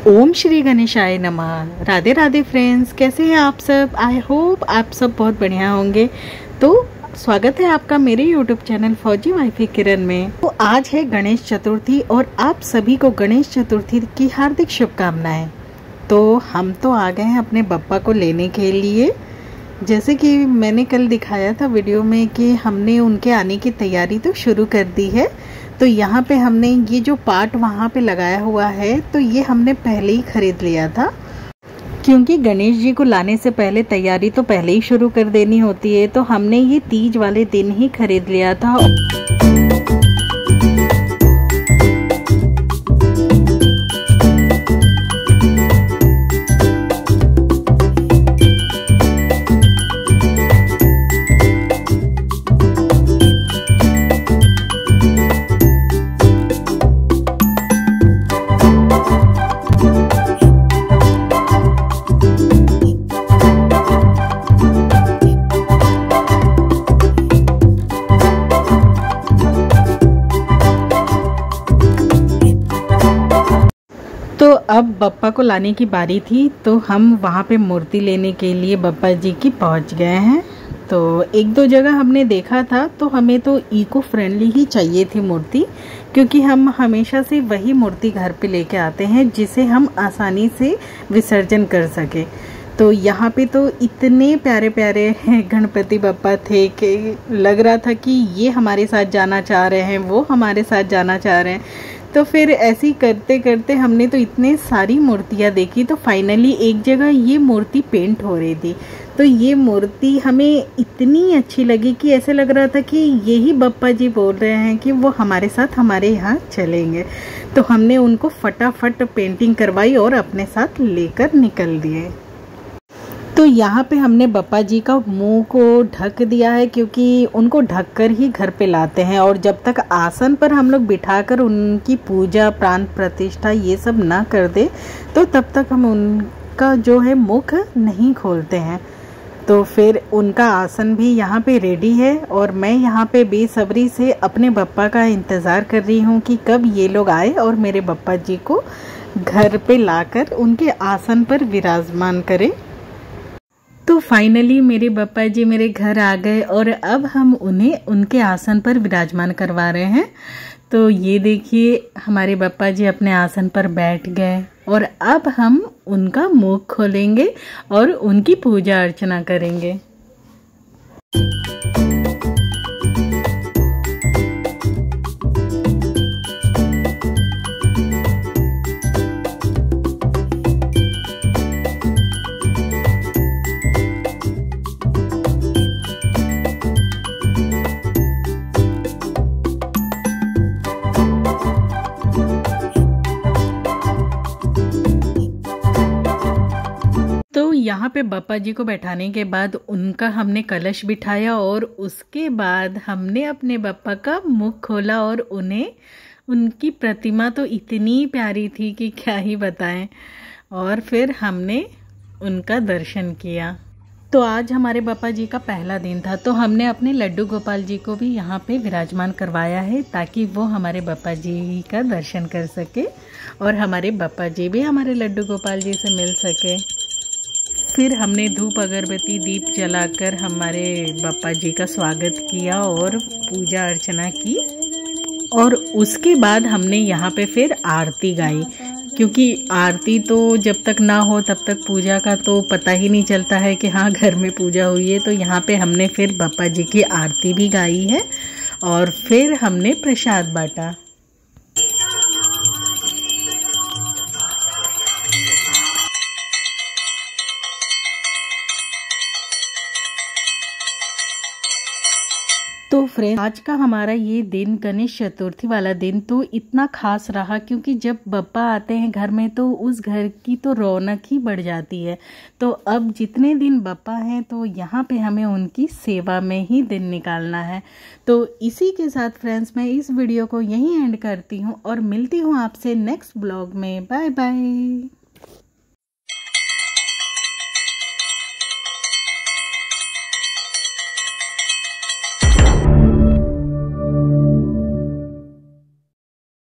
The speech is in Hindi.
ओम श्री गणेशाय नमः। राधे राधे फ्रेंड्स, कैसे हैं आप सब। आई होप आप सब बहुत बढ़िया होंगे। तो स्वागत है आपका मेरे यूट्यूब चैनल फौजी वाइफी किरण में। तो आज है गणेश चतुर्थी और आप सभी को गणेश चतुर्थी की हार्दिक शुभकामनाएं। तो हम तो आ गए हैं अपने बप्पा को लेने के लिए। जैसे कि मैंने कल दिखाया था वीडियो में कि हमने उनके आने की तैयारी तो शुरू कर दी है। तो यहाँ पे हमने ये जो पार्ट वहाँ पे लगाया हुआ है तो ये हमने पहले ही खरीद लिया था, क्योंकि गणेश जी को लाने से पहले तैयारी तो पहले ही शुरू कर देनी होती है। तो हमने ये तीज वाले दिन ही खरीद लिया था। तो अब बप्पा को लाने की बारी थी, तो हम वहाँ पे मूर्ति लेने के लिए बप्पा जी की पहुँच गए हैं। तो एक दो जगह हमने देखा था, तो हमें तो इको फ्रेंडली ही चाहिए थी मूर्ति, क्योंकि हम हमेशा से वही मूर्ति घर पे लेके आते हैं जिसे हम आसानी से विसर्जन कर सके। तो यहाँ पे तो इतने प्यारे प्यारे गणपति बप्पा थे कि लग रहा था कि ये हमारे साथ जाना चाह रहे हैं, वो हमारे साथ जाना चाह रहे हैं। तो फिर ऐसे ही करते करते हमने तो इतने सारी मूर्तियाँ देखी। तो फाइनली एक जगह ये मूर्ति पेंट हो रही थी, तो ये मूर्ति हमें इतनी अच्छी लगी कि ऐसे लग रहा था कि यही बप्पा जी बोल रहे हैं कि वो हमारे साथ हमारे यहाँ चलेंगे। तो हमने उनको फटाफट पेंटिंग करवाई और अपने साथ लेकर निकल दिए। तो यहाँ पे हमने बप्पा जी का मुंह को ढक दिया है, क्योंकि उनको ढककर ही घर पे लाते हैं। और जब तक आसन पर हम लोग बिठाकर उनकी पूजा प्राण प्रतिष्ठा ये सब ना कर दे, तो तब तक हम उनका जो है मुख नहीं खोलते हैं। तो फिर उनका आसन भी यहाँ पे रेडी है और मैं यहाँ पे बेसब्री से अपने बप्पा का इंतज़ार कर रही हूँ कि कब ये लोग आए और मेरे बप्पा जी को घर पे लाकर उनके आसन पर विराजमान करें। तो फाइनली मेरे बप्पा जी मेरे घर आ गए और अब हम उन्हें उनके आसन पर विराजमान करवा रहे हैं। तो ये देखिए, हमारे बप्पा जी अपने आसन पर बैठ गए और अब हम उनका मुख खोलेंगे और उनकी पूजा अर्चना करेंगे। यहाँ पे बप्पा जी को बैठाने के बाद उनका हमने कलश बिठाया और उसके बाद हमने अपने बप्पा का मुख खोला और उन्हें उनकी प्रतिमा तो इतनी प्यारी थी कि क्या ही बताएं। और फिर हमने उनका दर्शन किया। तो आज हमारे बप्पा जी का पहला दिन था, तो हमने अपने लड्डू गोपाल जी को भी यहाँ पे विराजमान करवाया है, ताकि वो हमारे बप्पा जी का दर्शन कर सके और हमारे बप्पा जी भी हमारे लड्डू गोपाल जी से मिल सके। फिर हमने धूप अगरबत्ती दीप जलाकर हमारे बप्पा जी का स्वागत किया और पूजा अर्चना की। और उसके बाद हमने यहाँ पे फिर आरती गाई, क्योंकि आरती तो जब तक ना हो तब तक पूजा का तो पता ही नहीं चलता है कि हाँ घर में पूजा हुई है। तो यहाँ पे हमने फिर बप्पा जी की आरती भी गाई है और फिर हमने प्रसाद बांटा। तो फ्रेंड, आज का हमारा ये दिन गणेश चतुर्थी वाला दिन तो इतना खास रहा, क्योंकि जब बप्पा आते हैं घर में तो उस घर की तो रौनक ही बढ़ जाती है। तो अब जितने दिन बप्पा हैं तो यहाँ पे हमें उनकी सेवा में ही दिन निकालना है। तो इसी के साथ फ्रेंड्स, मैं इस वीडियो को यहीं एंड करती हूँ और मिलती हूँ आपसे नेक्स्ट ब्लॉग में। Bye bye.